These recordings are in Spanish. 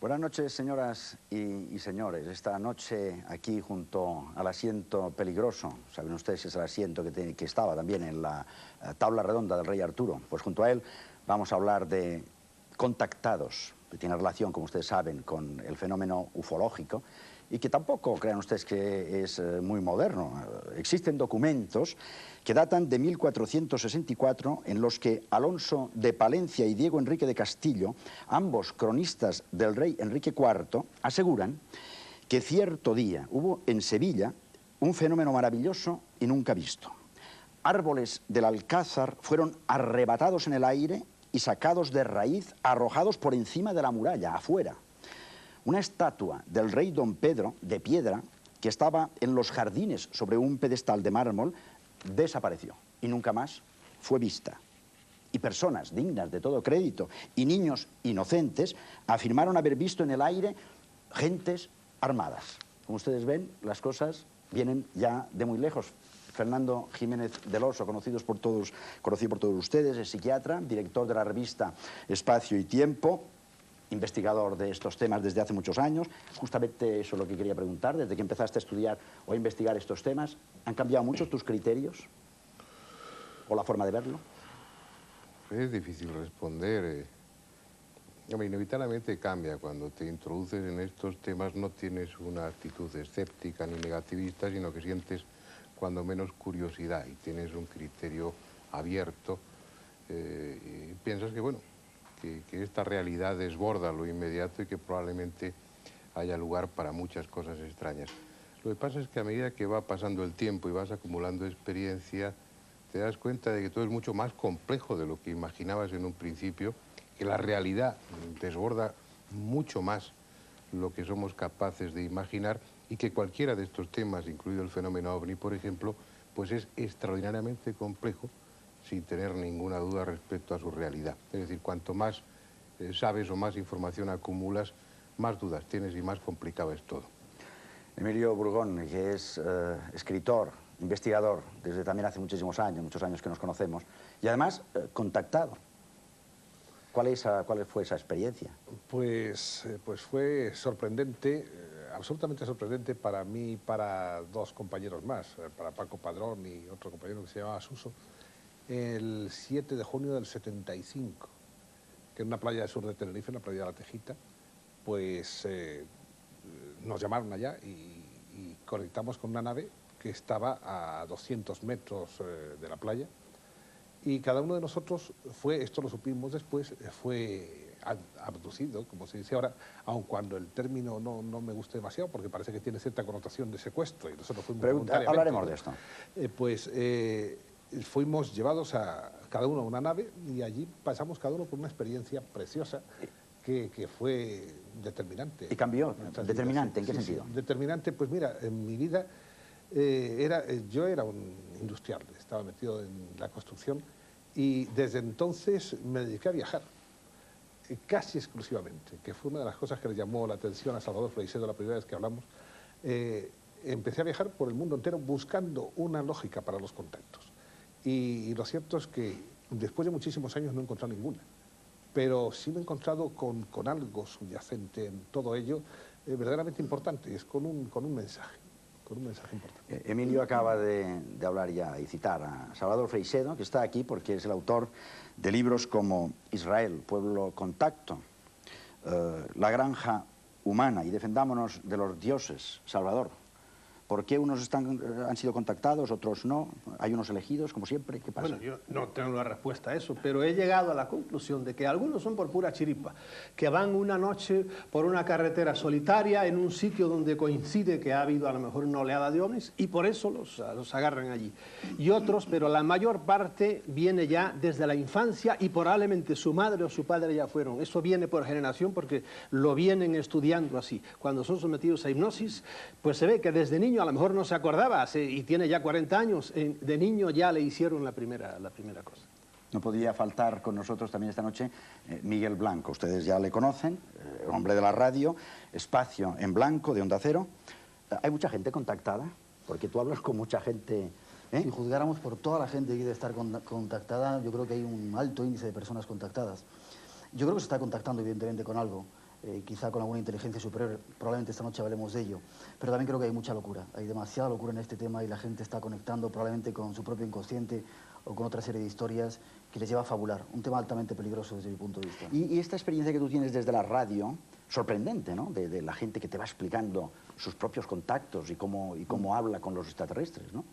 Buenas noches, señoras y señores. Esta noche aquí junto al asiento peligroso, saben ustedes que es el asiento que estaba también en la tabla redonda del rey Arturo, pues junto a él vamos a hablar de contactados, que tiene relación, como ustedes saben, con el fenómeno ufológico y que tampoco crean ustedes que es muy moderno. Existen documentos que datan de 1464 en los que Alonso de Palencia y Diego Enrique de Castillo, ambos cronistas del rey Enrique IV, aseguran que cierto día hubo en Sevilla un fenómeno maravilloso y nunca visto. Árboles del Alcázar fueron arrebatados en el aire y sacados de raíz, arrojados por encima de la muralla, afuera. Una estatua del rey Don Pedro, de piedra, que estaba en los jardines sobre un pedestal de mármol, desapareció y nunca más fue vista. Y personas dignas de todo crédito y niños inocentes afirmaron haber visto en el aire gentes armadas. Como ustedes ven, las cosas vienen ya de muy lejos. Fernando Jiménez del Oso, conocido por todos ustedes, es psiquiatra, director de la revista Espacio y Tiempo, investigador de estos temas desde hace muchos años. Justamente eso es lo que quería preguntar. Desde que empezaste a estudiar o a investigar estos temas, ¿han cambiado mucho tus criterios o la forma de verlo? Es difícil responder. Inevitablemente cambia. Cuando te introduces en estos temas no tienes una actitud escéptica ni negativista, sino que sientes cuando menos curiosidad y tienes un criterio abierto y piensas que, bueno, que esta realidad desborda lo inmediato y que probablemente haya lugar para muchas cosas extrañas. Lo que pasa es que a medida que va pasando el tiempo y vas acumulando experiencia, te das cuenta de que todo es mucho más complejo de lo que imaginabas en un principio, que la realidad desborda mucho más lo que somos capaces de imaginar y que cualquiera de estos temas, incluido el fenómeno OVNI, por ejemplo, pues es extraordinariamente complejo sin tener ninguna duda respecto a su realidad. Es decir, cuanto más sabes o más información acumulas, más dudas tienes y más complicado es todo. Emilio Burgón, que es escritor, investigador, desde también hace muchos años que nos conocemos, y además contactado. ¿Cuál fue esa experiencia? Pues fue sorprendente, absolutamente sorprendente para mí y para dos compañeros más, para Paco Padrón y otro compañero que se llamaba Suso, el 7 de junio del 75, que en una playa del sur de Tenerife, en la playa de la Tejita, pues nos llamaron allá y conectamos con una nave que estaba a 200 metros de la playa. Y cada uno de nosotros fue, esto lo supimos después, fue abducido, como se dice ahora, aun cuando el término no me gusta demasiado, porque parece que tiene cierta connotación de secuestro, y nosotros fuimos voluntariamente. Hablaremos de esto. Fuimos llevados a cada uno a una nave y allí pasamos cada uno por una experiencia preciosa que fue determinante. ¿Y cambió? ¿Determinante? ¿En qué sentido? Sí, determinante, pues mira, en mi vida yo era un industrial, estaba metido en la construcción y desde entonces me dediqué a viajar, casi exclusivamente, que fue una de las cosas que le llamó la atención a Salvador Freixedo la primera vez que hablamos. Empecé a viajar por el mundo entero buscando una lógica para los contactos. Y lo cierto es que después de muchísimos años no he encontrado ninguna, pero sí me he encontrado con algo subyacente en todo ello, verdaderamente importante, es con un mensaje. Con un mensaje importante. Emilio acaba de hablar ya y citar a Salvador Freixedo, que está aquí porque es el autor de libros como Israel, Pueblo Contacto, La Granja Humana y Defendámonos de los Dioses. Salvador, ¿por qué unos han sido contactados, otros no? ¿Hay unos elegidos, como siempre? ¿Qué pasa? Bueno, yo no tengo la respuesta a eso, pero he llegado a la conclusión de que algunos son por pura chiripa, que van una noche por una carretera solitaria en un sitio donde coincide que ha habido a lo mejor una oleada de ovnis y por eso los agarran allí. Y otros, pero la mayor parte viene ya desde la infancia y probablemente su madre o su padre ya fueron. Eso viene por generación porque lo vienen estudiando así. Cuando son sometidos a hipnosis, pues se ve que desde niño a lo mejor no se acordaba y tiene ya 40 años, de niño ya le hicieron la primera cosa. No podía faltar con nosotros también esta noche Miguel Blanco. Ustedes ya le conocen, hombre de la radio, Espacio en Blanco, de Onda Cero. ¿Hay mucha gente contactada? Porque tú hablas con mucha gente. Si juzgáramos por toda la gente que debe estar contactada, yo creo que hay un alto índice de personas contactadas. Yo creo que se está contactando evidentemente con algo. quizá con alguna inteligencia superior, probablemente esta noche hablemos de ello, pero también creo que hay mucha locura, hay demasiada locura en este tema y la gente está conectando probablemente con su propio inconsciente o con otra serie de historias que les lleva a fabular, un tema altamente peligroso desde mi punto de vista. Y esta experiencia que tú tienes desde la radio, sorprendente, ¿no? De la gente que te va explicando sus propios contactos y cómo habla con los extraterrestres, ¿no?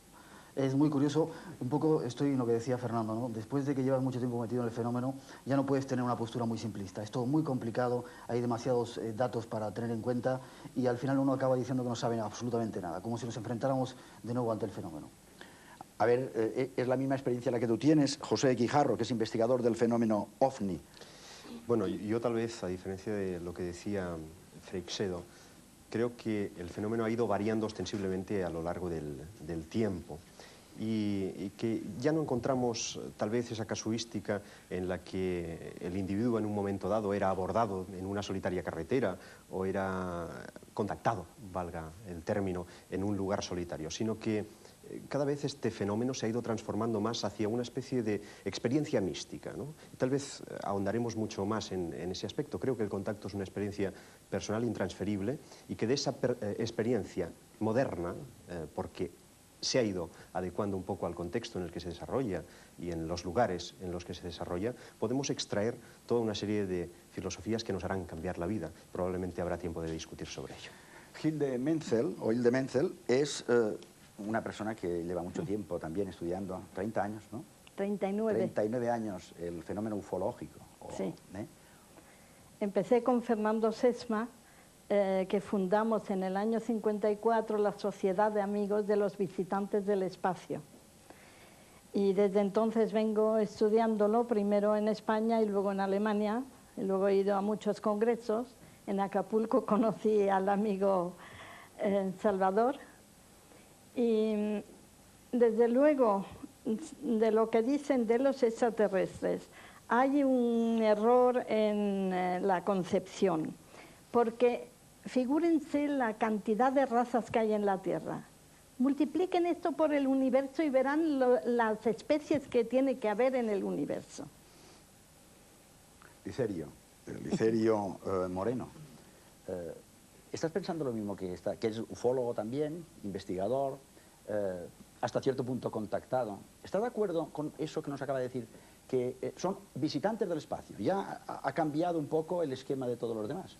Es muy curioso, un poco estoy en lo que decía Fernando, ¿no? Después de que llevas mucho tiempo metido en el fenómeno, ya no puedes tener una postura muy simplista. Es todo muy complicado, hay demasiados datos para tener en cuenta y al final uno acaba diciendo que no sabe absolutamente nada, como si nos enfrentáramos de nuevo ante el fenómeno. A ver, es la misma experiencia la que tú tienes, José Quijarro, que es investigador del fenómeno OVNI. Bueno, yo tal vez, a diferencia de lo que decía Freixedo, creo que el fenómeno ha ido variando ostensiblemente a lo largo del tiempo. Y que ya no encontramos tal vez esa casuística en la que el individuo en un momento dado era abordado en una solitaria carretera o era contactado, valga el término, en un lugar solitario, sino que cada vez este fenómeno se ha ido transformando más hacia una especie de experiencia mística, ¿no? Y tal vez ahondaremos mucho más en ese aspecto. Creo que el contacto es una experiencia personal intransferible y que de esa experiencia moderna, porque se ha ido adecuando un poco al contexto en el que se desarrolla y en los lugares en los que se desarrolla, podemos extraer toda una serie de filosofías que nos harán cambiar la vida. Probablemente habrá tiempo de discutir sobre ello. Hilde Menzel es una persona que lleva mucho tiempo también estudiando, 30 años, ¿no? 39. 39 años, el fenómeno ufológico. Sí. Empecé con Fernando Sesma, que fundamos en el año 54 la Sociedad de Amigos de los Visitantes del Espacio. Y desde entonces vengo estudiándolo, primero en España y luego en Alemania, y luego he ido a muchos congresos. En Acapulco conocí al amigo Salvador. Y desde luego, de lo que dicen de los extraterrestres, hay un error en la concepción, porque figúrense la cantidad de razas que hay en la Tierra. Multipliquen esto por el universo y verán las especies que tiene que haber en el universo. Licerio Moreno. ¿Estás pensando lo mismo que esta, que es ufólogo también, investigador, hasta cierto punto contactado? ¿Estás de acuerdo con eso que nos acaba de decir, que son visitantes del espacio? Ya ha cambiado un poco el esquema de todos los demás.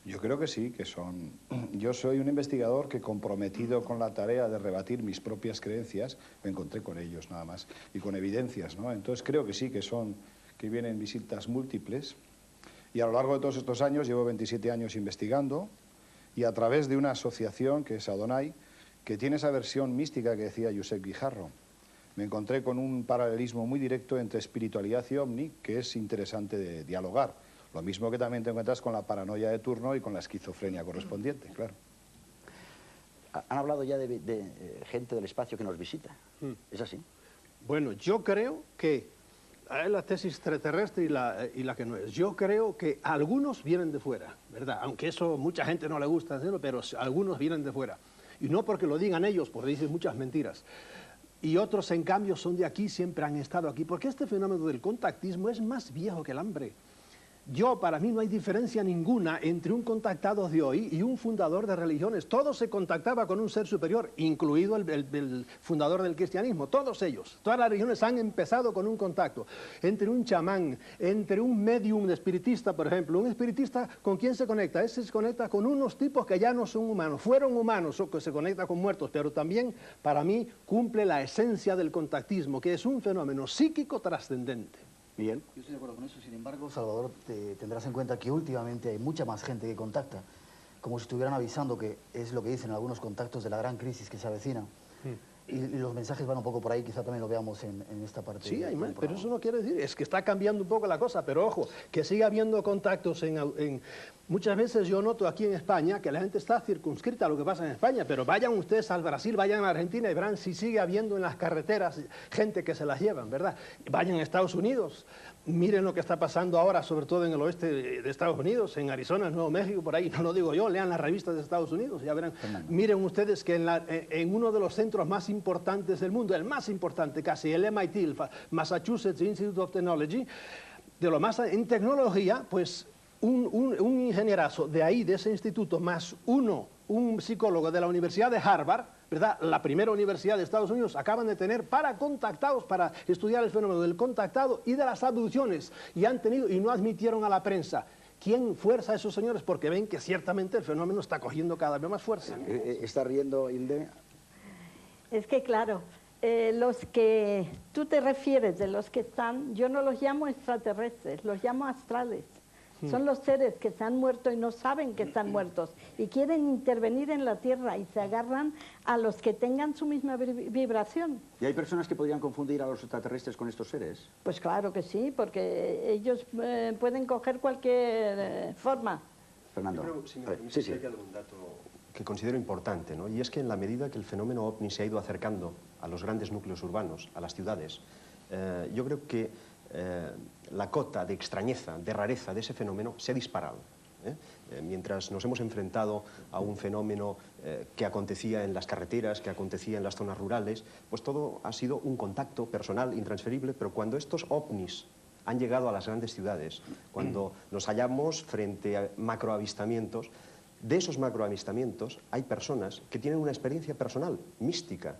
Yo creo que sí, que son... Yo soy un investigador que, comprometido con la tarea de rebatir mis propias creencias, me encontré con ellos nada más, y con evidencias, ¿no? Entonces creo que sí, que vienen visitas múltiples, y a lo largo de todos estos años, llevo 27 años investigando, y a través de una asociación que es Adonai, que tiene esa versión mística que decía Josep Guijarro, me encontré con un paralelismo muy directo entre espiritualidad y ovni, que es interesante de dialogar. Lo mismo que también te encuentras con la paranoia de turno y con la esquizofrenia correspondiente, claro. Han hablado ya de gente del espacio que nos visita. ¿Es así? Bueno, yo creo que hay la tesis extraterrestre y la que no es. Yo creo que algunos vienen de fuera, ¿verdad? Aunque eso mucha gente no le gusta hacerlo, pero algunos vienen de fuera. Y no porque lo digan ellos, porque dicen muchas mentiras. Y otros, en cambio, son de aquí, siempre han estado aquí. Porque este fenómeno del contactismo es más viejo que el hambre. Para mí no hay diferencia ninguna entre un contactado de hoy y un fundador de religiones. Todo se contactaba con un ser superior, incluido el fundador del cristianismo. Todos ellos, todas las religiones han empezado con un contacto. Entre un chamán, entre un medium espiritista, por ejemplo. Un espiritista, ¿con quién se conecta? Ese se conecta con unos tipos que ya no son humanos. Fueron humanos, o que se conecta con muertos, pero también, para mí, cumple la esencia del contactismo, que es un fenómeno psíquico trascendente. Miguel. Yo estoy de acuerdo con eso, sin embargo, Salvador, tendrás en cuenta que últimamente hay mucha más gente que contacta, como si estuvieran avisando, que es lo que dicen algunos contactos de la gran crisis que se avecina. Y los mensajes van un poco por ahí, quizá también lo veamos en esta parte. Sí, hay más, pero eso no quiere decir, es que está cambiando un poco la cosa, pero ojo, que siga habiendo contactos muchas veces yo noto aquí en España que la gente está circunscrita a lo que pasa en España, pero vayan ustedes al Brasil, vayan a Argentina y verán si sigue habiendo en las carreteras gente que se las llevan, ¿verdad? Vayan a Estados Unidos, miren lo que está pasando ahora, sobre todo en el oeste de Estados Unidos, en Arizona, en Nuevo México, por ahí, no lo digo yo, lean las revistas de Estados Unidos, ya verán. Miren ustedes que en uno de los centros más importantes del mundo, el más importante casi, el MIT, el Massachusetts Institute of Technology, de lo más en tecnología, pues un ingenierazo de ahí, de ese instituto, más un psicólogo de la Universidad de Harvard, ¿verdad? La primera universidad de Estados Unidos, acaban de tener contactados para estudiar el fenómeno del contactado y de las abducciones, y han tenido, y no admitieron a la prensa. ¿Quién fuerza a esos señores? Porque ven que ciertamente el fenómeno está cogiendo cada vez más fuerza. ¿Está riendo, Hilde? Es que claro, los que tú te refieres, de los que están, yo no los llamo extraterrestres, los llamo astrales. Son los seres que se han muerto y no saben que están muertos y quieren intervenir en la Tierra y se agarran a los que tengan su misma vibración. ¿Y hay personas que podrían confundir a los extraterrestres con estos seres? Pues claro que sí, porque ellos pueden coger cualquier forma. Fernando. Yo creo, si me permite, sí. hay algún dato que considero importante, ¿no? Y es que en la medida que el fenómeno OVNI se ha ido acercando a los grandes núcleos urbanos, a las ciudades, yo creo que la cota de extrañeza, de rareza de ese fenómeno se ha disparado. Mientras nos hemos enfrentado a un fenómeno que acontecía en las carreteras, que acontecía en las zonas rurales, pues todo ha sido un contacto personal, intransferible, pero cuando estos ovnis han llegado a las grandes ciudades, cuando nos hallamos frente a macroavistamientos, de esos macroavistamientos hay personas que tienen una experiencia personal, mística,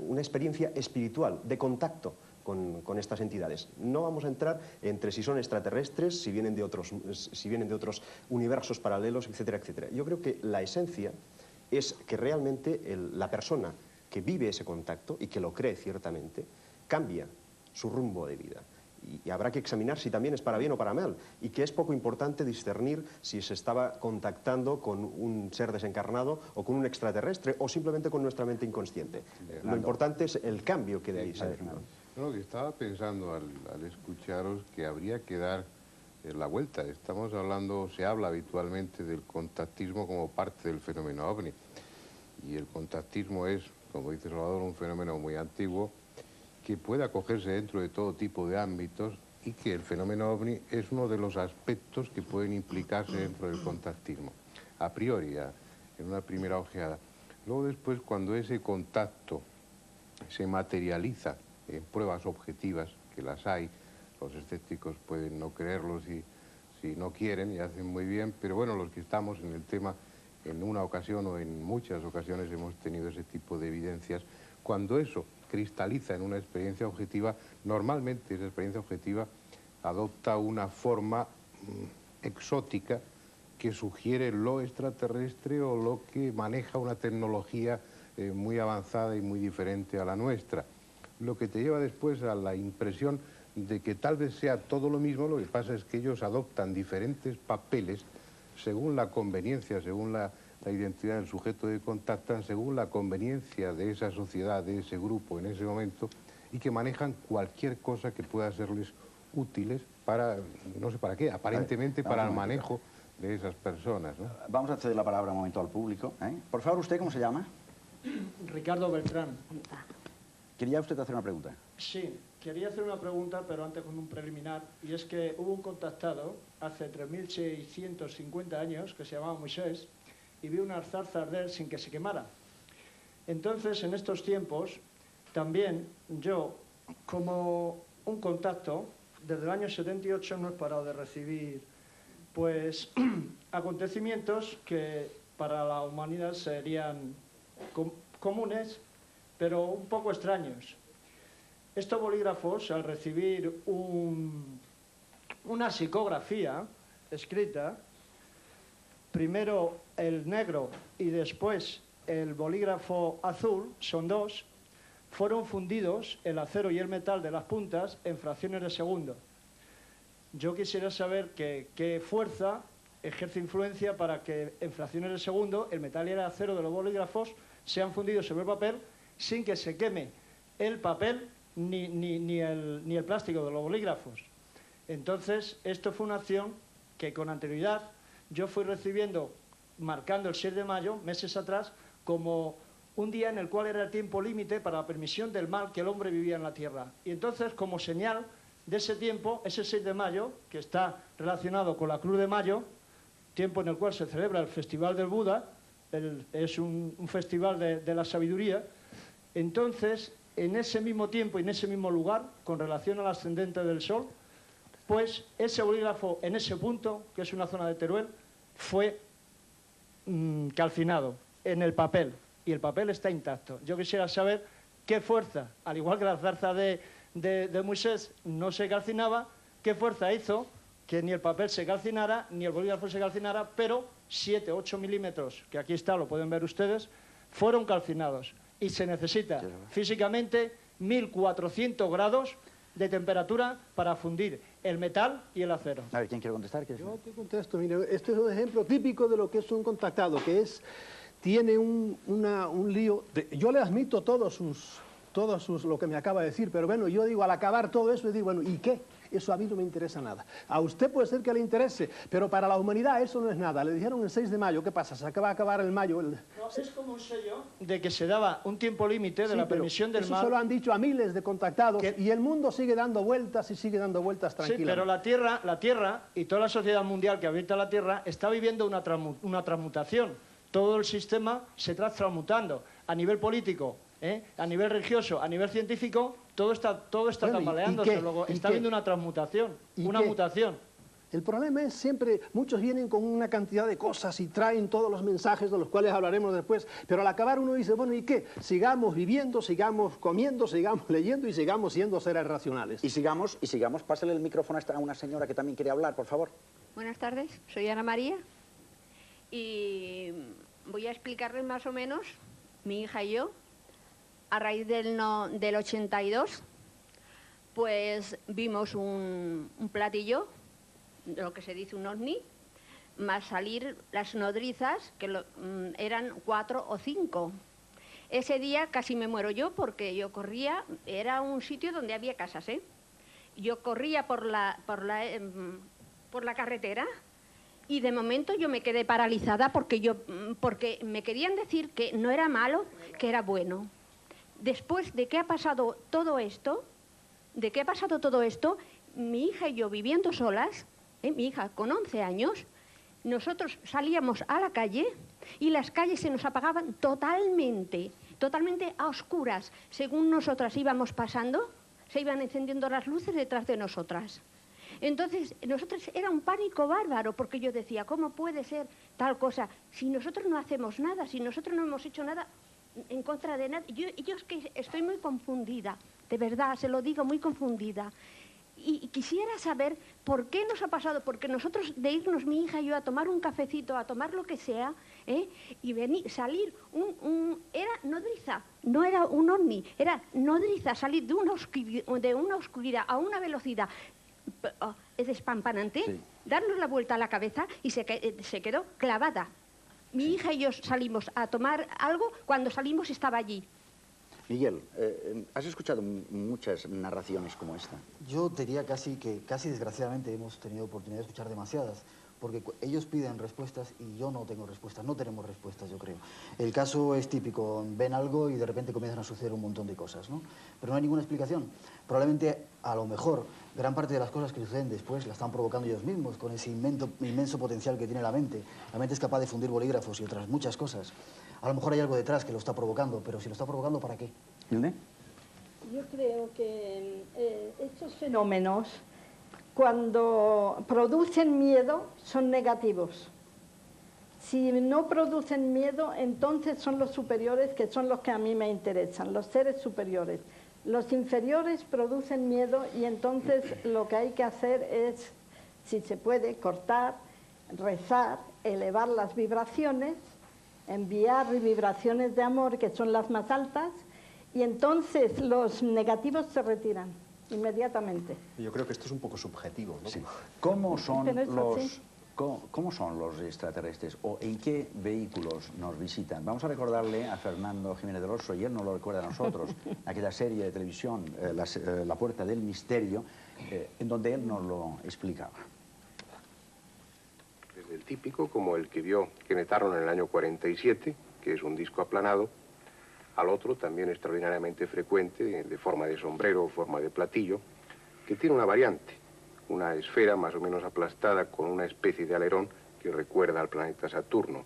una experiencia espiritual, de contacto con estas entidades. No vamos a entrar entre si son extraterrestres, si vienen de otros universos paralelos, etcétera, etcétera. Yo creo que la esencia es que realmente la persona que vive ese contacto y que lo cree ciertamente, cambia su rumbo de vida. Y habrá que examinar si también es para bien o para mal, y que es poco importante discernir si se estaba contactando con un ser desencarnado o con un extraterrestre o simplemente con nuestra mente inconsciente. Lo importante es el cambio que de ahí se deriva. No, que estaba pensando al escucharos que habría que dar la vuelta. Estamos hablando, se habla habitualmente del contactismo como parte del fenómeno OVNI. Y el contactismo es, como dice Salvador, un fenómeno muy antiguo que puede acogerse dentro de todo tipo de ámbitos y que el fenómeno OVNI es uno de los aspectos que pueden implicarse dentro del contactismo. A priori, en una primera ojeada. Luego después, cuando ese contacto se materializa en pruebas objetivas, que las hay, los escépticos pueden no creerlo si no quieren y hacen muy bien, pero bueno, los que estamos en el tema, en una ocasión o en muchas ocasiones hemos tenido ese tipo de evidencias. Cuando eso cristaliza en una experiencia objetiva, normalmente esa experiencia objetiva adopta una forma exótica que sugiere lo extraterrestre o lo que maneja una tecnología muy avanzada y muy diferente a la nuestra. Lo que te lleva después a la impresión de que tal vez sea todo lo mismo, lo que pasa es que ellos adoptan diferentes papeles según la conveniencia, según la identidad del sujeto que contactan, según la conveniencia de esa sociedad, de ese grupo en ese momento, y que manejan cualquier cosa que pueda serles útiles para, no sé para qué, aparentemente para el manejo de esas personas, ¿no? Vamos a ceder la palabra un momento al público. Por favor, ¿usted cómo se llama? Ricardo Beltrán. ¿Quería usted hacer una pregunta? Sí, quería hacer una pregunta, pero antes con un preliminar, y es que hubo un contactado hace 3.650 años que se llamaba Moisés y vio una zarza arder sin que se quemara. Entonces, en estos tiempos, también yo, como un contacto, desde el año 78 no he parado de recibir pues acontecimientos que para la humanidad serían comunes, pero un poco extraños. Estos bolígrafos, al recibir una psicografía escrita, primero el negro y después el bolígrafo azul, son dos, fueron fundidos el acero y el metal de las puntas en fracciones de segundo. Yo quisiera saber qué fuerza ejerce influencia para que en fracciones de segundo el metal y el acero de los bolígrafos sean fundidos sobre el papel sin que se queme el papel ni el plástico de los bolígrafos. Entonces, esto fue una acción que con anterioridad yo fui recibiendo, marcando el 6 de mayo, meses atrás, como un día en el cual era el tiempo límite para la permisión del mal que el hombre vivía en la tierra. Y entonces, como señal de ese tiempo, ese 6 de mayo, que está relacionado con la Cruz de Mayo, tiempo en el cual se celebra el Festival del Buda, es un festival de la sabiduría. Entonces, en ese mismo tiempo y en ese mismo lugar, con relación al ascendente del Sol, pues ese bolígrafo en ese punto, que es una zona de Teruel, fue calcinado en el papel, y el papel está intacto. Yo quisiera saber qué fuerza, al igual que la zarza de Moisés no se calcinaba, qué fuerza hizo que ni el papel se calcinara, ni el bolígrafo se calcinara, pero 7, 8 milímetros, que aquí está, lo pueden ver ustedes, fueron calcinados. Y se necesita físicamente 1400 grados de temperatura para fundir el metal y el acero. A ver, ¿quién quiere contestar? Yo te contesto, mire, este es un ejemplo típico de lo que es un contactado, que es, tiene un lío, yo le admito lo que me acaba de decir, pero bueno, yo digo, al acabar todo eso, digo, bueno, ¿y qué? Eso a mí no me interesa nada. A usted puede ser que le interese, pero para la humanidad eso no es nada. Le dijeron el 6 de mayo, ¿qué pasa? Se acaba de acabar el mayo. No, es como un sello de que se daba un tiempo límite de la permisión del mar. Eso se lo han dicho a miles de contactados y el mundo sigue dando vueltas y sigue dando vueltas tranquilamente. Sí, pero la Tierra y toda la sociedad mundial que habita la Tierra está viviendo una transmutación. Todo el sistema se está transmutando a nivel político, a nivel religioso, a nivel científico, todo está bueno, tambaleándose, luego está habiendo una transmutación, una mutación. El problema es siempre, muchos vienen con una cantidad de cosas y traen todos los mensajes de los cuales hablaremos después, pero al acabar uno dice, bueno, ¿y qué? Sigamos viviendo, sigamos comiendo, sigamos leyendo y sigamos siendo seres racionales. Y sigamos, pásale el micrófono a una señora que también quiere hablar, por favor. Buenas tardes, soy Ana María y voy a explicarles más o menos, mi hija y yo, a raíz del 82, pues vimos un platillo, lo que se dice un ovni, más salir las nodrizas, que eran 4 o 5. Ese día casi me muero yo porque yo corría, era un sitio donde había casas, Yo corría por la carretera y de momento yo me quedé paralizada porque me querían decir que no era malo, que era bueno. Después de que ha pasado todo esto, mi hija y yo viviendo solas, mi hija con 11 años, nosotros salíamos a la calle y las calles se nos apagaban totalmente a oscuras. Según nosotras íbamos pasando, se iban encendiendo las luces detrás de nosotras. Entonces, nosotros era un pánico bárbaro, porque yo decía, ¿cómo puede ser tal cosa? Si nosotros no hacemos nada, si nosotros no hemos hecho nada en contra de nada. Yo es que estoy muy confundida, de verdad, se lo digo, muy confundida. Y quisiera saber por qué nos ha pasado, porque nosotros de irnos, mi hija y yo, a tomar un cafecito, a tomar lo que sea, y salir, era nodriza, no era un ovni, era nodriza, salir de una oscuridad a una velocidad es despampanante, darnos la vuelta a la cabeza y se quedó clavada. Mi hija y yo salimos a tomar algo, cuando salimos estaba allí. Miguel, ¿has escuchado muchas narraciones como esta? Yo diría casi desgraciadamente hemos tenido oportunidad de escuchar demasiadas, porque ellos piden respuestas y yo no tengo respuestas, no tenemos respuestas, yo creo. El caso es típico, ven algo y de repente comienzan a suceder un montón de cosas, ¿no? Pero no hay ninguna explicación. Probablemente, a lo mejor, gran parte de las cosas que suceden después la están provocando ellos mismos, con ese inmenso potencial que tiene la mente. La mente es capaz de fundir bolígrafos y otras muchas cosas. A lo mejor hay algo detrás que lo está provocando, pero si lo está provocando, ¿para qué? ¿Dónde? Yo creo que estos fenómenos, cuando producen miedo, son negativos. Si no producen miedo, entonces son los superiores, que son los que a mí me interesan, los seres superiores. Los inferiores producen miedo y entonces lo que hay que hacer es, si se puede, cortar, rezar, elevar las vibraciones, enviar vibraciones de amor, que son las más altas, y entonces los negativos se retiran inmediatamente. Yo creo que esto es un poco subjetivo, ¿no? Sí. ¿Cómo son ¿Cómo son los extraterrestres o en qué vehículos nos visitan? Vamos a recordarle a Fernando Jiménez del Oso, y él nos lo recuerda a nosotros, aquella serie de televisión, La Puerta del Misterio, en donde él nos lo explicaba. Desde el típico, como el que vio Kenneth Arnold en el año 47, que es un disco aplanado, al otro, también extraordinariamente frecuente, de forma de sombrero o forma de platillo, que tiene una variante, una esfera más o menos aplastada con una especie de alerón que recuerda al planeta Saturno.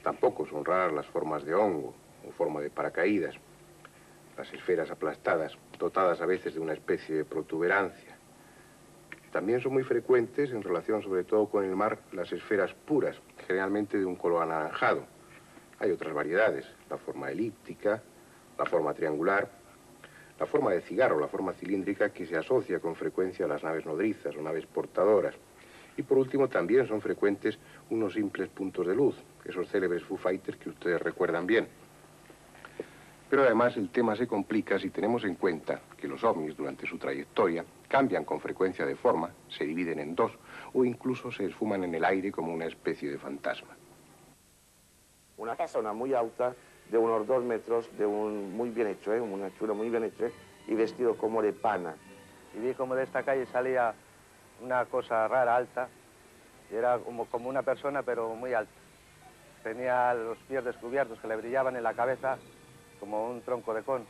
Tampoco son raras las formas de hongo o forma de paracaídas, las esferas aplastadas, dotadas a veces de una especie de protuberancia. También son muy frecuentes en relación sobre todo con el mar las esferas puras, generalmente de un color anaranjado. Hay otras variedades, la forma elíptica, la forma triangular, la forma de cigarro, la forma cilíndrica, que se asocia con frecuencia a las naves nodrizas o naves portadoras. Y por último también son frecuentes unos simples puntos de luz, esos célebres Foo Fighters que ustedes recuerdan bien. Pero además el tema se complica si tenemos en cuenta que los ovnis durante su trayectoria cambian con frecuencia de forma, se dividen en dos o incluso se esfuman en el aire como una especie de fantasma. Una persona muy alta, de unos 2 metros, muy bien hecho, una chula muy bien hecha, y vestido como de pana. Y vi como de esta calle salía una cosa rara, alta, y era como una persona, pero muy alta. Tenía los pies descubiertos que le brillaban en la cabeza como un tronco de con.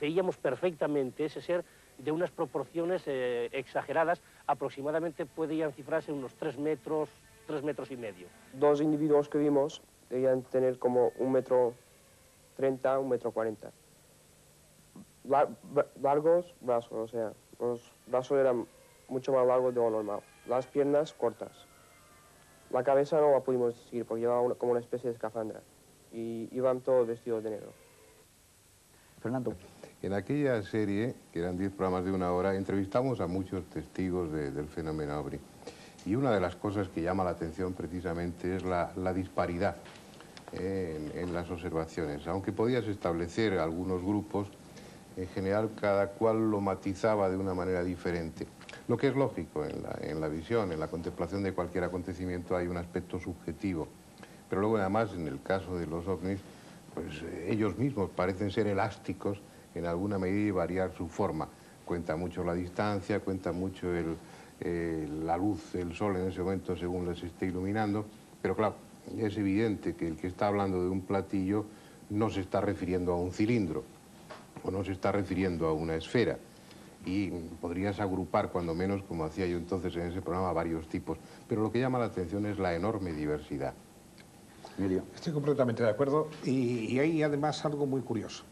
Veíamos perfectamente ese ser de unas proporciones exageradas, aproximadamente podían cifrarse unos 3 metros y medio. Dos individuos que vimos debían tener como 1,30 m, 1,40 m. Largos brazos, o sea, los brazos eran mucho más largos de lo normal. Las piernas cortas. La cabeza no la pudimos distinguir porque llevaba como una especie de escafandra. Y iban todos vestidos de negro. Fernando. En aquella serie, que eran 10 programas de 1 hora, entrevistamos a muchos testigos del fenómeno OVNI. Y una de las cosas que llama la atención precisamente es la disparidad en las observaciones. Aunque podías establecer algunos grupos, en general cada cual lo matizaba de una manera diferente. Lo que es lógico en la visión, en la contemplación de cualquier acontecimiento hay un aspecto subjetivo. Pero luego además en el caso de los ovnis, pues ellos mismos parecen ser elásticos en alguna medida y variar su forma. Cuenta mucho la distancia, cuenta mucho la luz del sol en ese momento según les esté iluminando, pero claro, es evidente que el que está hablando de un platillo no se está refiriendo a un cilindro o no se está refiriendo a una esfera. Y podrías agrupar, cuando menos, como hacía yo entonces en ese programa, varios tipos. Pero lo que llama la atención es la enorme diversidad. Emilio. Estoy completamente de acuerdo y hay además algo muy curioso.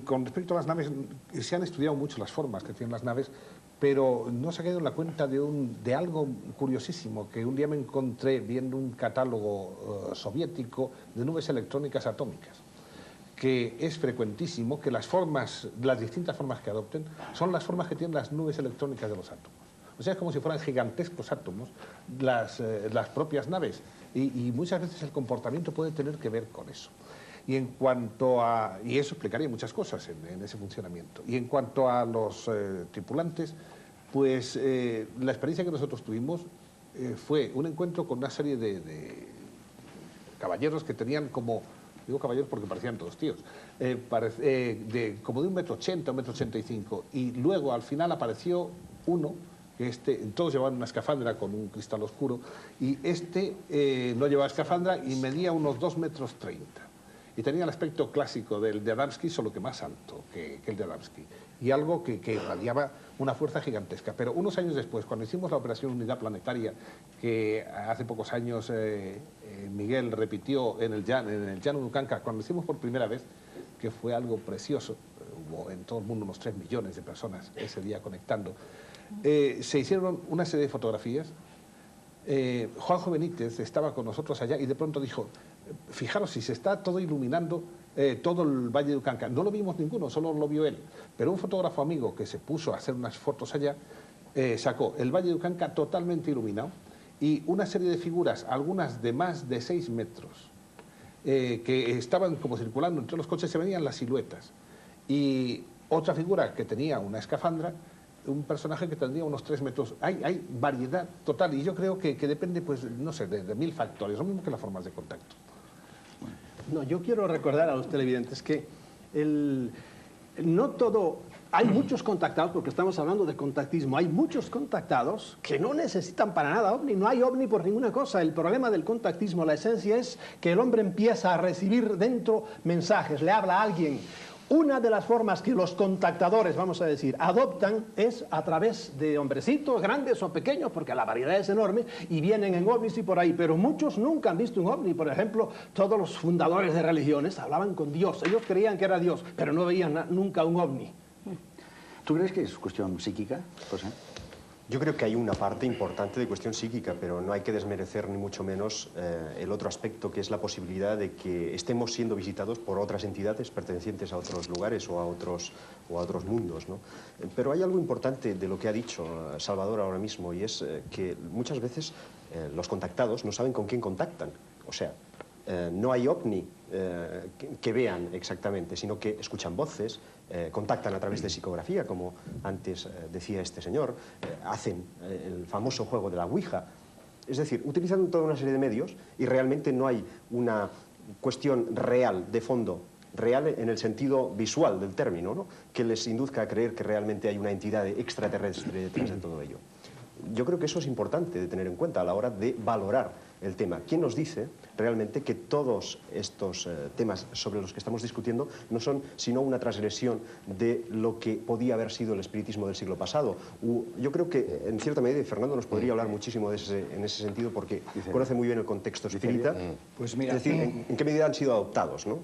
Con respecto a las naves, se han estudiado mucho las formas que tienen las naves, pero no se ha caído en la cuenta de algo curiosísimo que un día me encontré viendo un catálogo soviético de nubes electrónicas atómicas, que es frecuentísimo que las distintas formas que adopten son las formas que tienen las nubes electrónicas de los átomos. O sea, es como si fueran gigantescos átomos las propias naves y muchas veces el comportamiento puede tener que ver con eso. Y eso explicaría muchas cosas en ese funcionamiento. Y en cuanto a los tripulantes, pues la experiencia que nosotros tuvimos fue un encuentro con una serie de caballeros que tenían como, digo caballeros porque parecían todos tíos, como de 1,80 m, 1,85 m, y luego al final apareció uno, que todos llevaban una escafandra con un cristal oscuro, y no llevaba escafandra y medía unos 2,30 metros. Y tenía el aspecto clásico del de Adamski, solo que más alto que el de Adamski. Y algo que irradiaba una fuerza gigantesca. Pero unos años después, cuando hicimos la operación Unidad Planetaria, que hace pocos años Miguel repitió en el llano Ucanca, cuando lo hicimos por primera vez, que fue algo precioso, hubo en todo el mundo unos 3 millones de personas ese día conectando, se hicieron una serie de fotografías. Juanjo Benítez estaba con nosotros allá y de pronto dijo: fijaros, si se está todo iluminando todo el Valle de Ucanca. No lo vimos ninguno, solo lo vio él. Pero un fotógrafo amigo que se puso a hacer unas fotos allá, sacó el Valle de Ucanca totalmente iluminado y una serie de figuras, algunas de más de 6 metros, que estaban como circulando entre los coches, se veían las siluetas. Y otra figura que tenía una escafandra, un personaje que tendría unos 3 metros. Hay variedad total y yo creo que depende, pues, no sé, de 1000 factores, lo mismo que las formas de contacto. No, yo quiero recordar a los televidentes que no todo... Hay muchos contactados, porque estamos hablando de contactismo, hay muchos contactados que no necesitan para nada ovni, no hay ovni por ninguna cosa. El problema del contactismo, la esencia es que el hombre empieza a recibir dentro mensajes, le habla a alguien. Una de las formas que los contactadores, vamos a decir, adoptan es a través de hombrecitos, grandes o pequeños, porque la variedad es enorme, y vienen en ovnis y por ahí, pero muchos nunca han visto un ovni. Por ejemplo, todos los fundadores de religiones hablaban con Dios, ellos creían que era Dios, pero no veían nunca un ovni. ¿Tú crees que es cuestión psíquica, José? Yo creo que hay una parte importante de cuestión psíquica, pero no hay que desmerecer ni mucho menos el otro aspecto, que es la posibilidad de que estemos siendo visitados por otras entidades pertenecientes a otros lugares o a otros mundos, ¿no? Pero hay algo importante de lo que ha dicho Salvador ahora mismo, y es que muchas veces los contactados no saben con quién contactan. O sea, no hay ovni que vean exactamente, sino que escuchan voces, contactan a través de psicografía, como antes decía este señor, hacen el famoso juego de la Ouija. Es decir, utilizan toda una serie de medios y realmente no hay una cuestión real, de fondo, real en el sentido visual del término, ¿no?, que les induzca a creer que realmente hay una entidad extraterrestre detrás de todo ello. Yo creo que eso es importante de tener en cuenta a la hora de valorar el tema. ¿Quién nos dice realmente que todos estos temas sobre los que estamos discutiendo no son sino una transgresión de lo que podía haber sido el espiritismo del siglo pasado? Yo creo que, en cierta medida, y Fernando nos podría hablar muchísimo en ese sentido, porque conoce muy bien el contexto espírita, pues mira, es decir, en qué medida han sido adoptados, ¿no?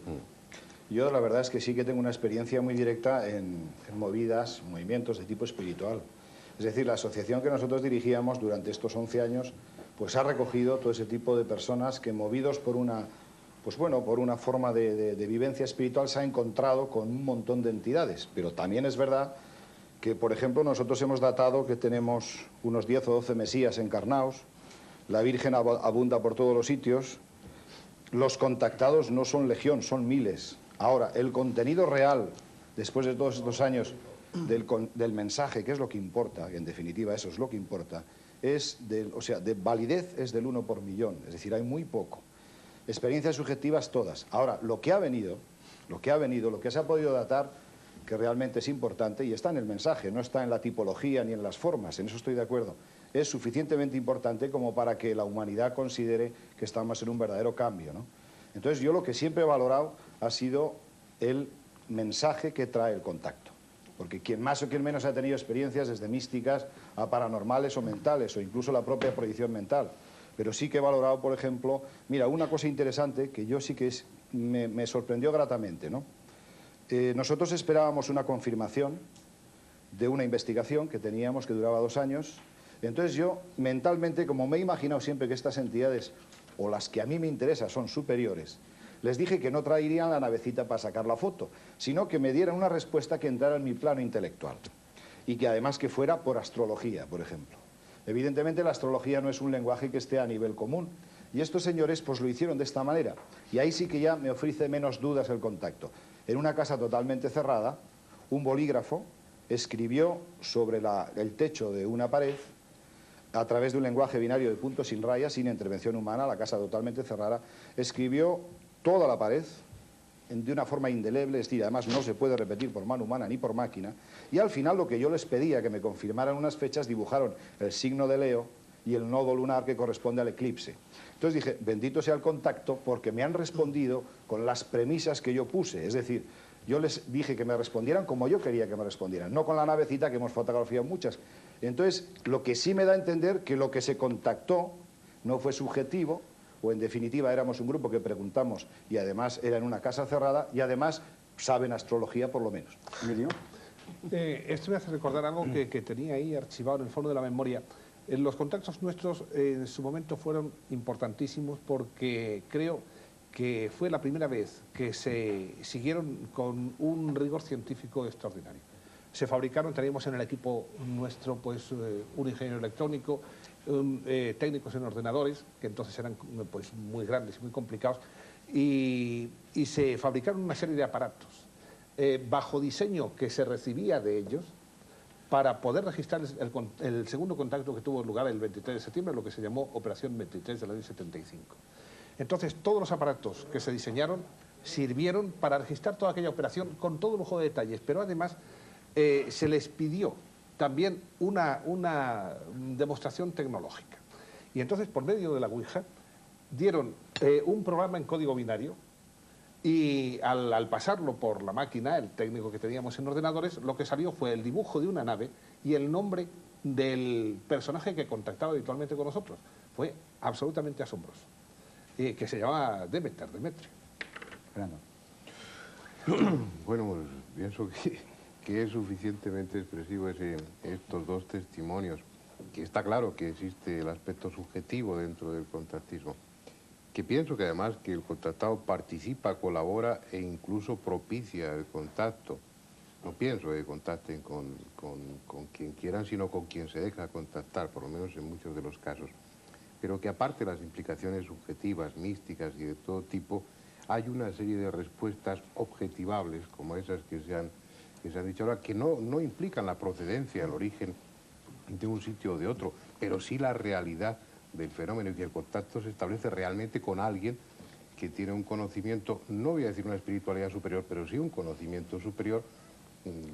Yo la verdad es que sí que tengo una experiencia muy directa en movidas, movimientos de tipo espiritual. Es decir, la asociación que nosotros dirigíamos durante estos 11 años pues ha recogido todo ese tipo de personas que, movidos por una, pues bueno, por una forma de vivencia espiritual, se ha encontrado con un montón de entidades. Pero también es verdad que, por ejemplo, nosotros hemos datado que tenemos unos 10 o 12 mesías encarnados, la Virgen abunda por todos los sitios, los contactados no son legión, son miles. Ahora, el contenido real, después de todos estos años, del mensaje, que es lo que importa, en definitiva eso es lo que importa, de validez es del 1 por millón, es decir, hay muy poco. Experiencias subjetivas todas. Ahora, lo que se ha podido datar, que realmente es importante, y está en el mensaje, no está en la tipología ni en las formas, en eso estoy de acuerdo, es suficientemente importante como para que la humanidad considere que estamos en un verdadero cambio, ¿no? Entonces, yo lo que siempre he valorado ha sido el mensaje que trae el contacto. Porque quien más o quien menos ha tenido experiencias desde místicas a paranormales o mentales, o incluso la propia proyección mental. Pero sí que he valorado, por ejemplo, mira, una cosa interesante que yo sí que me sorprendió gratamente, ¿no? Nosotros esperábamos una confirmación de una investigación que teníamos que duraba 2 años. Entonces yo, mentalmente, como me he imaginado siempre que estas entidades, o las que a mí me interesan, son superiores, les dije que no traerían la navecita para sacar la foto, sino que me dieran una respuesta que entrara en mi plano intelectual. Y que además que fuera por astrología, por ejemplo. Evidentemente la astrología no es un lenguaje que esté a nivel común. Y estos señores pues lo hicieron de esta manera. Y ahí sí que ya me ofrece menos dudas el contacto. En una casa totalmente cerrada, un bolígrafo escribió sobre el techo de una pared, a través de un lenguaje binario de puntos sin rayas, sin intervención humana, la casa totalmente cerrada, escribió toda la pared de una forma indeleble, es decir, además no se puede repetir por mano humana ni por máquina, y al final lo que yo les pedía, que me confirmaran unas fechas, dibujaron el signo de Leo y el nodo lunar que corresponde al eclipse. Entonces dije, bendito sea el contacto, porque me han respondido con las premisas que yo puse, es decir, yo les dije que me respondieran como yo quería que me respondieran, no con la navecita que hemos fotografiado muchas. Entonces, lo que sí me da a entender que lo que se contactó no fue subjetivo, o en definitiva éramos un grupo que preguntamos y además era en una casa cerrada y además saben astrología por lo menos. ¿Emilio? Esto me hace recordar algo que tenía ahí archivado en el fondo de la memoria. Los contactos nuestros en su momento fueron importantísimos porque creo que fue la primera vez que se siguieron con un rigor científico extraordinario. Se fabricaron, teníamos en el equipo nuestro pues un ingeniero electrónico, técnicos en ordenadores, que entonces eran pues muy grandes y muy complicados, y se fabricaron una serie de aparatos bajo diseño que se recibía de ellos para poder registrar el segundo contacto que tuvo lugar el 23 de septiembre, lo que se llamó Operación 23 del año 75. Entonces, todos los aparatos que se diseñaron sirvieron para registrar toda aquella operación con todo lujo de detalles, pero además se les pidió también una demostración tecnológica. Y entonces, por medio de la Ouija, dieron un programa en código binario y al pasarlo por la máquina, el técnico que teníamos en ordenadores, lo que salió fue el dibujo de una nave y el nombre del personaje que contactaba habitualmente con nosotros. Fue absolutamente asombroso. Que se llama Demetrio. Fernando. Bueno, pues pienso que es suficientemente expresivo estos 2 testimonios. que está claro que existe el aspecto subjetivo dentro del contactismo, que pienso que además que el contactado participa, colabora e incluso propicia el contacto. No pienso que contacten con quien quieran, sino con quien se deja contactar, por lo menos en muchos de los casos. Pero que aparte de las implicaciones subjetivas, místicas y de todo tipo, hay una serie de respuestas objetivables, como esas que se han dicho ahora, que no implican la procedencia, el origen de un sitio o de otro, pero sí la realidad del fenómeno, y que el contacto se establece realmente con alguien que tiene un conocimiento, no voy a decir una espiritualidad superior, pero sí un conocimiento superior.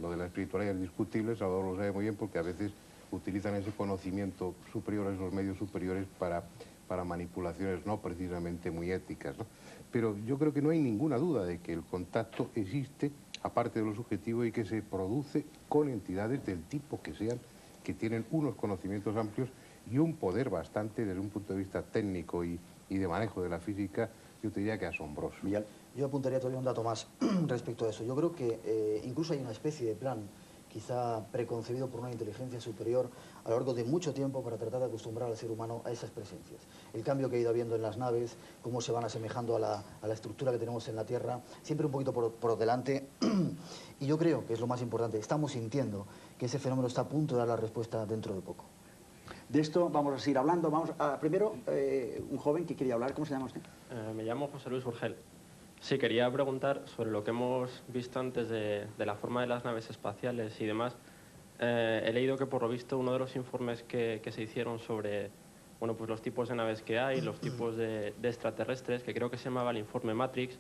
Lo de la espiritualidad es discutible, Salvador lo sabe muy bien, porque a veces utilizan ese conocimiento superior, esos medios superiores para manipulaciones no precisamente muy éticas, ¿no? Pero yo creo que no hay ninguna duda de que el contacto existe, aparte de lo subjetivo, y que se produce con entidades del tipo que sean, que tienen unos conocimientos amplios y un poder bastante, desde un punto de vista técnico y de manejo de la física, yo te diría que asombroso. Miguel. Yo apuntaría todavía un dato más respecto a eso. Yo creo que incluso hay una especie de plan, quizá preconcebido por una inteligencia superior a lo largo de mucho tiempo, para tratar de acostumbrar al ser humano a esas presencias. El cambio que ha ido habiendo en las naves, cómo se van asemejando a la estructura que tenemos en la Tierra, siempre un poquito por delante. Y yo creo que es lo más importante, estamos sintiendo que ese fenómeno está a punto de dar la respuesta dentro de poco. De esto vamos a seguir hablando. Vamos a, primero, un joven que quería hablar. ¿Cómo se llama usted? Me llamo José Luis Urgel. Sí, quería preguntar sobre lo que hemos visto antes de la forma de las naves espaciales y demás. He leído que, por lo visto, uno de los informes que se hicieron sobre bueno, pues los tipos de naves que hay, los tipos de extraterrestres, que creo que se llamaba el informe Matrix,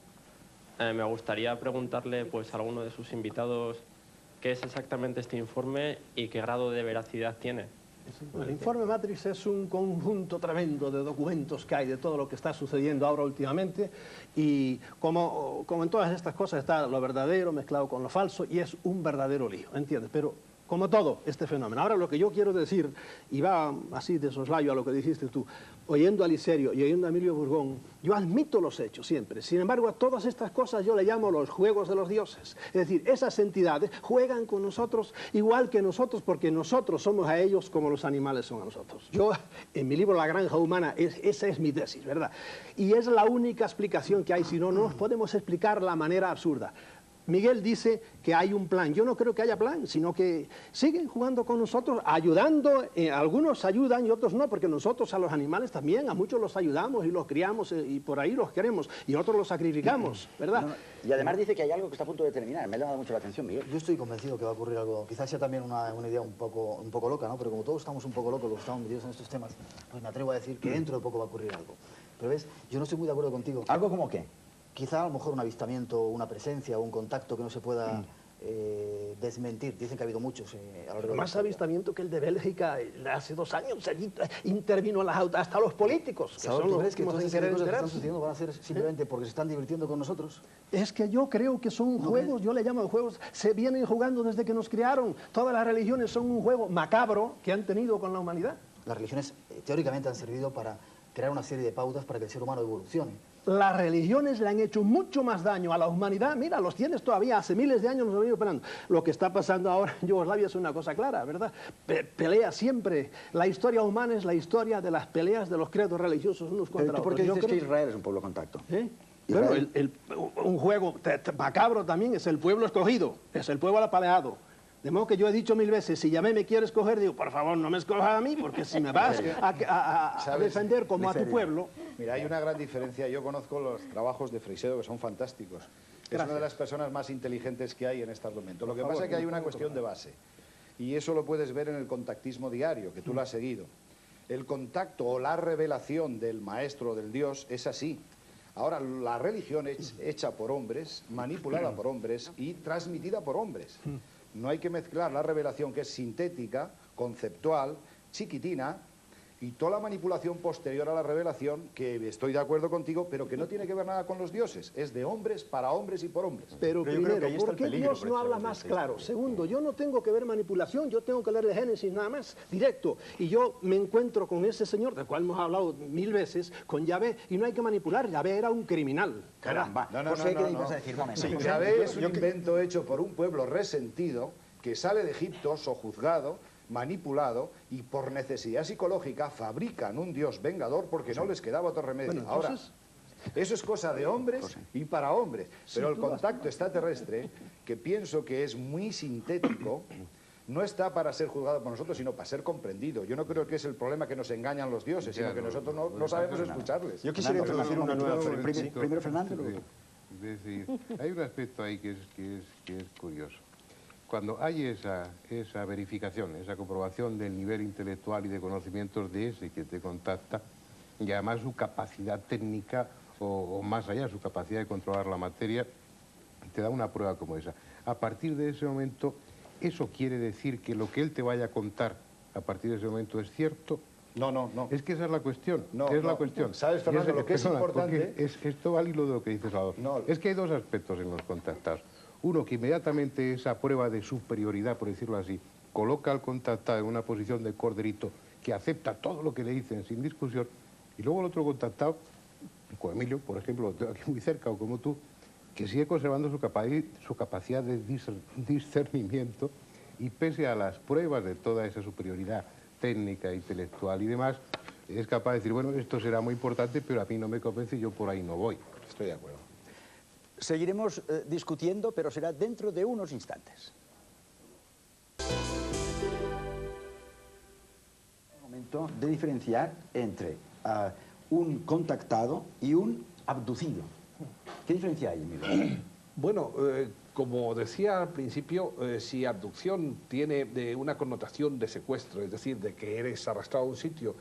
me gustaría preguntarle pues, a alguno de sus invitados qué es exactamente este informe y qué grado de veracidad tiene. El informe Matrix es un conjunto tremendo de documentos que hay de todo lo que está sucediendo ahora últimamente, y como en todas estas cosas está lo verdadero mezclado con lo falso, y es un verdadero lío, ¿entiendes? Pero como todo este fenómeno. Ahora lo que yo quiero decir, y va así de soslayo a lo que dijiste tú, oyendo a Liserio y oyendo a Emilio Burgón, yo admito los hechos siempre. Sin embargo, a todas estas cosas yo le llamo los juegos de los dioses. Es decir, esas entidades juegan con nosotros igual que nosotros, porque nosotros somos a ellos como los animales son a nosotros. Yo, en mi libro La Granja Humana, esa es mi tesis, ¿verdad? Y es la única explicación que hay, si no, no nos podemos explicar la manera absurda. Miguel dice que hay un plan. Yo no creo que haya plan, sino que siguen jugando con nosotros, ayudando. Algunos ayudan y otros no, porque nosotros a los animales también, a muchos los ayudamos y los criamos y por ahí los queremos, y otros los sacrificamos, ¿verdad? Y además dice que hay algo que está a punto de terminar. Me ha llamado mucho la atención, Miguel. Yo estoy convencido que va a ocurrir algo, quizás sea también una idea un poco loca, ¿no? Pero como todos estamos un poco locos, los que estamos metidos en estos temas, pues me atrevo a decir que dentro de poco va a ocurrir algo. Pero ves, yo no estoy muy de acuerdo contigo. ¿Algo como qué? Quizá a lo mejor un avistamiento, una presencia o un contacto que no se pueda desmentir. Dicen que ha habido muchos. Más avistamiento que el de Bélgica hace 2 años. Allí intervino hasta los políticos. ¿Tú crees que todas esas cosas que están sucediendo van a ser simplemente porque se están divirtiendo con nosotros? Es que yo creo que son juegos, yo le llamo juegos, se vienen jugando desde que nos criaron. Todas las religiones son un juego macabro que han tenido con la humanidad. Las religiones teóricamente han servido para crear una serie de pautas para que el ser humano evolucione. Las religiones le han hecho mucho más daño a la humanidad. Mira, los tienes todavía, hace miles de años los han venido esperando. Lo que está pasando ahora en Yugoslavia es una cosa clara, ¿verdad? Pelea siempre. La historia humana es la historia de las peleas de los credos religiosos unos contra otros. ¿Por qué dices que Israel es un pueblo contacto? Bueno, un juego macabro también es el pueblo escogido, es el pueblo apaleado. De modo que yo he dicho 1000 veces, si Yahvé me quiere escoger, digo, por favor, no me escojas a mí, porque si me vas a defender como a tu pueblo... Mira, hay una gran diferencia. Yo conozco los trabajos de Freixedo, que son fantásticos. Es una de las personas más inteligentes que hay en este argumento. Lo que pasa es que hay una cuestión de base. Y eso lo puedes ver en el contactismo diario, que tú lo has seguido. El contacto o la revelación del maestro o del Dios es así. Ahora, la religión es hecha por hombres, manipulada por hombres y transmitida por hombres. No hay que mezclar la revelación, que es sintética, conceptual, chiquitina, y toda la manipulación posterior a la revelación, que estoy de acuerdo contigo, pero que no tiene que ver nada con los dioses. Es de hombres, para hombres y por hombres. Pero primero, ¿por qué Dios no habla más claro? Segundo, yo no tengo que ver manipulación, yo tengo que leer el Génesis nada más, directo. Y yo me encuentro con ese señor, del cual hemos hablado 1000 veces, con Yahvé, y no hay que manipular. Yahvé era un criminal. Caramba. Yahvé es un invento hecho por un pueblo resentido que sale de Egipto sojuzgado, manipulado y por necesidad psicológica fabrican un Dios vengador porque no les quedaba otro remedio. Bueno, Ahora, entonces... eso es cosa de hombres y para hombres, pero el Sin duda. contacto extraterrestre, que pienso que es muy sintético, no está para ser juzgado por nosotros, sino para ser comprendido. Yo no creo que es el problema que nos engañan los dioses, sino que nosotros no sabemos escucharles. Yo quisiera introducir una nueva... Primero Fernando. Es decir, hay un aspecto ahí que es curioso. Cuando hay esa verificación, esa comprobación del nivel intelectual y de conocimientos de ese que te contacta, y además su capacidad técnica, o más allá, su capacidad de controlar la materia, te da una prueba como esa. A partir de ese momento, ¿eso quiere decir que lo que él te vaya a contar a partir de ese momento es cierto? No. Es que esa es la cuestión. La cuestión. ¿Sabes, Fernando, lo que es importante? Esto va al hilo de lo que dice Salvador. Es que hay dos aspectos en los contactados. Uno, que inmediatamente esa prueba de superioridad, por decirlo así, coloca al contactado en una posición de corderito que acepta todo lo que le dicen sin discusión, y luego el otro contactado, como Emilio, por ejemplo, lo tengo aquí muy cerca, o como tú, que sigue conservando su capacidad de discernimiento, y pese a las pruebas de toda esa superioridad técnica, intelectual y demás, es capaz de decir, bueno, esto será muy importante, pero a mí no me convence y yo por ahí no voy. Estoy de acuerdo. Seguiremos discutiendo, pero será dentro de unos instantes. Momento de diferenciar entre un contactado y un abducido. ¿Qué diferencia hay, Emilio? Bueno, como decía al principio, si abducción tiene una connotación de secuestro, es decir, de que eres arrastrado a un sitio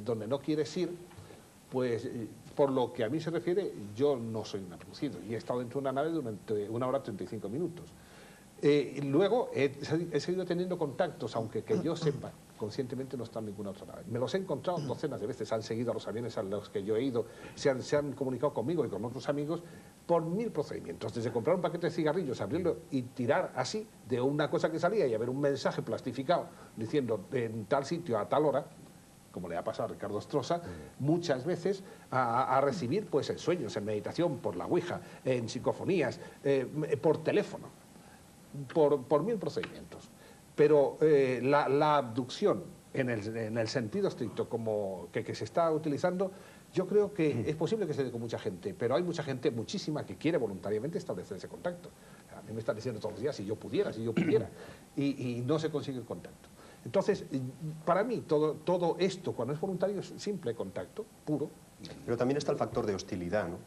donde no quieres ir, pues por lo que a mí se refiere, yo no soy un abducido y he estado dentro de una nave durante 1 hora 35 minutos. Luego he seguido teniendo contactos, aunque que yo sepa, conscientemente no está en ninguna otra nave. Me los he encontrado docenas de veces, han seguido a los aviones a los que yo he ido, se han comunicado conmigo y con otros amigos por 1000 procedimientos, desde comprar un paquete de cigarrillos, abrirlo y tirar así de una cosa que salía y haber un mensaje plastificado diciendo en tal sitio a tal hora, como le ha pasado a Ricardo Strosa, muchas veces a recibir pues en sueños, en meditación, por la Ouija, en psicofonías, por teléfono, por 1000 procedimientos. Pero la abducción, en el sentido estricto como que se está utilizando, yo creo que es posible que se dé con mucha gente, pero hay mucha gente, muchísima, que quiere voluntariamente establecer ese contacto. A mí me están diciendo todos los días, si yo pudiera, y no se consigue el contacto. Entonces, para mí, todo esto, cuando es voluntario, es simple contacto, puro. Pero también está el factor de hostilidad, ¿no?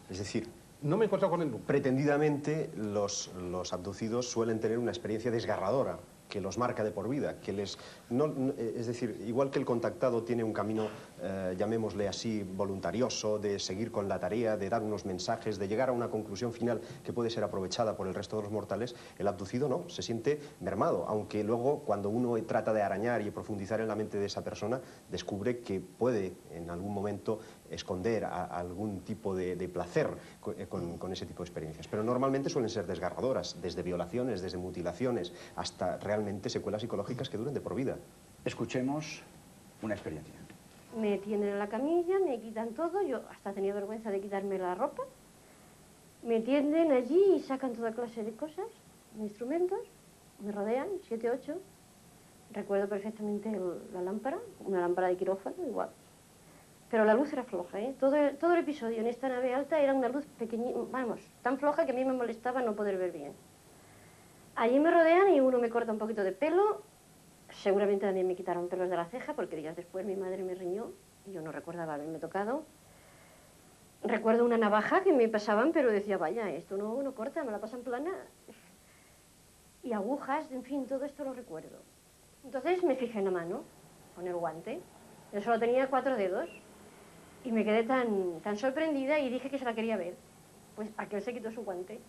Es decir, no me he encontrado con él nunca. Pretendidamente, los abducidos suelen tener una experiencia desgarradora, que los marca de por vida, es decir, igual que el contactado tiene un camino, llamémosle así, voluntarioso, de seguir con la tarea, de dar unos mensajes, de llegar a una conclusión final que puede ser aprovechada por el resto de los mortales, el abducido no, se siente mermado, aunque luego cuando uno trata de arañar y profundizar en la mente de esa persona, descubre que puede en algún momento esconder algún tipo de placer con ese tipo de experiencias. Pero normalmente suelen ser desgarradoras, desde violaciones, desde mutilaciones, hasta realmente secuelas psicológicas que duren de por vida. Escuchemos una experiencia. Me tienden en la camilla, me quitan todo, yo hasta tenía vergüenza de quitarme la ropa. Me tienden allí y sacan toda clase de cosas, de instrumentos, me rodean, 7, 8. Recuerdo perfectamente la lámpara, una lámpara de quirófano, igual. Pero la luz era floja, ¿eh? Todo el episodio en esta nave alta era una luz pequeñita, vamos, tan floja que a mí me molestaba no poder ver bien. Allí me rodean y uno me corta un poquito de pelo. Seguramente también me quitaron pelos de la ceja porque días después mi madre me riñó y yo no recordaba haberme tocado. Recuerdo una navaja que me pasaban, pero decía, vaya, esto no corta, me la pasan plana. Y agujas, en fin, todo esto lo recuerdo. Entonces me fijé en la mano, con el guante. Yo solo tenía 4 dedos y me quedé tan sorprendida y dije que se la quería ver. Pues aquel se quitó su guante.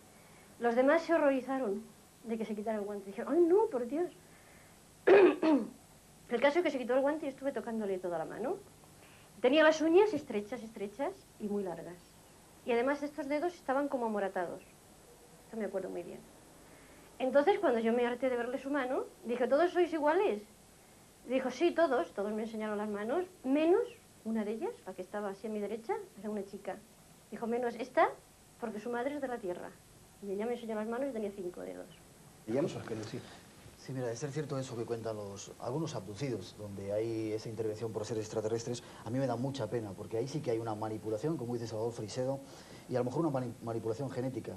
Los demás se horrorizaron de que se quitara el guante. Dijeron, ¡ay, no, por Dios! El caso es que se quitó el guante y estuve tocándole toda la mano. Tenía las uñas estrechas y muy largas. Y además estos dedos estaban como amoratados. Esto me acuerdo muy bien. Entonces, cuando yo me harté de verle su mano, dije, ¿todos sois iguales? Dijo, sí, todos me enseñaron las manos, menos una de ellas, la que estaba así a mi derecha, era una chica. Dijo, menos esta, porque su madre es de la tierra. Y ella me enseñó las manos y tenía 5 dedos. Sí, mira, de ser cierto eso que cuentan algunos abducidos, donde hay esa intervención por seres extraterrestres, a mí me da mucha pena, porque ahí sí que hay una manipulación, como dice Salvador Freixedo, y a lo mejor una manipulación genética.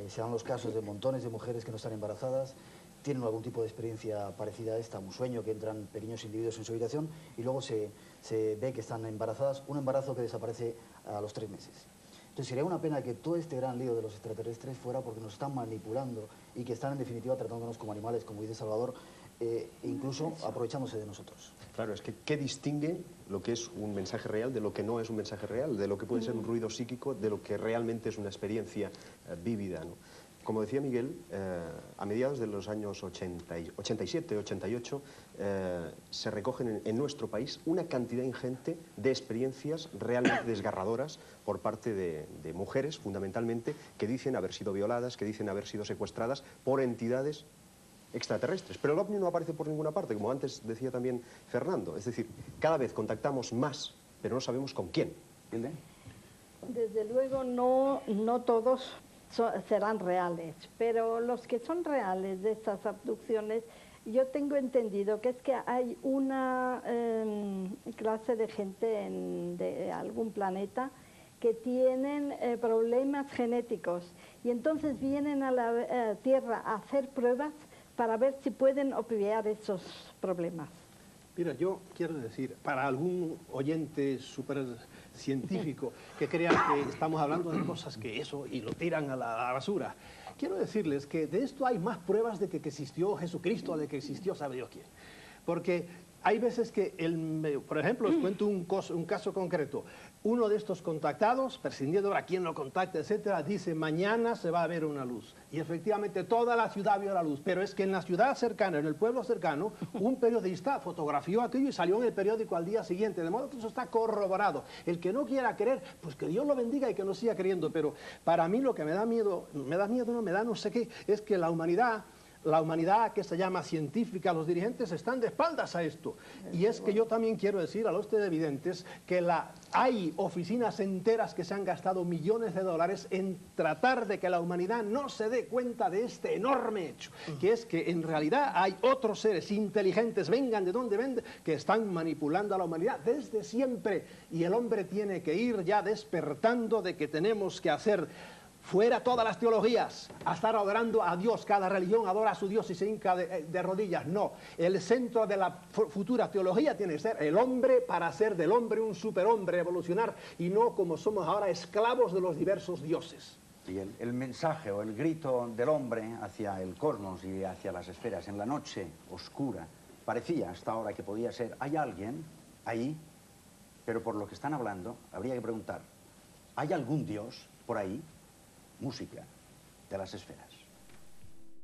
Se dan los casos de montones de mujeres que no están embarazadas, tienen algún tipo de experiencia parecida a esta, un sueño, que entran pequeños individuos en su habitación y luego se ve que están embarazadas, un embarazo que desaparece a los 3 meses. Entonces sería una pena que todo este gran lío de los extraterrestres fuera porque nos están manipulando y que están en definitiva tratándonos como animales, como dice Salvador, incluso aprovechándose de nosotros. Claro, es que ¿qué distingue lo que es un mensaje real de lo que no es un mensaje real, de lo que puede ser un ruido psíquico, de lo que realmente es una experiencia vívida, ¿no? Como decía Miguel, a mediados de los años 87, 88, se recogen en nuestro país una cantidad ingente de experiencias realmente desgarradoras por parte de mujeres, fundamentalmente, que dicen haber sido violadas, que dicen haber sido secuestradas por entidades extraterrestres. Pero el ovni no aparece por ninguna parte, como antes decía también Fernando. Es decir, cada vez contactamos más, pero no sabemos con quién. Desde luego no todos serán reales, pero los que son reales de estas abducciones, yo tengo entendido que es que hay una clase de gente de algún planeta que tienen problemas genéticos y entonces vienen a la Tierra a hacer pruebas para ver si pueden obviar esos problemas. Mira, yo quiero decir, para algún oyente súper científico que crea que estamos hablando de cosas que eso y lo tiran a la basura, quiero decirles que de esto hay más pruebas de que existió Jesucristo, de que existió sabe Dios quién. Porque hay veces que, por ejemplo, os cuento un caso concreto. Uno de estos contactados, prescindiendo a quien lo contacta, etcétera, dice, mañana se va a ver una luz. Y efectivamente toda la ciudad vio la luz. Pero es que en la ciudad cercana, en el pueblo cercano, un periodista fotografió aquello y salió en el periódico al día siguiente. De modo que eso está corroborado. El que no quiera creer, pues que Dios lo bendiga y que no siga creyendo. Pero para mí lo que me da no sé qué, es que la humanidad que se llama científica, los dirigentes están de espaldas a esto. Y es que yo también quiero decir a los televidentes que hay oficinas enteras que se han gastado millones de dólares en tratar de que la humanidad no se dé cuenta de este enorme hecho, que es que en realidad hay otros seres inteligentes, vengan de donde vengan, que están manipulando a la humanidad desde siempre. Y el hombre tiene que ir ya despertando de que tenemos que hacer fuera todas las teologías, a estar adorando a Dios. Cada religión adora a su Dios y se hinca de rodillas. No, el centro de la futura teología tiene que ser el hombre para hacer del hombre un superhombre, evolucionar, y no como somos ahora esclavos de los diversos dioses. Y el mensaje o el grito del hombre hacia el cosmos y hacia las esferas en la noche oscura, parecía hasta ahora que podía ser, hay alguien ahí, pero por lo que están hablando, habría que preguntar, ¿hay algún Dios por ahí? Música de las esferas.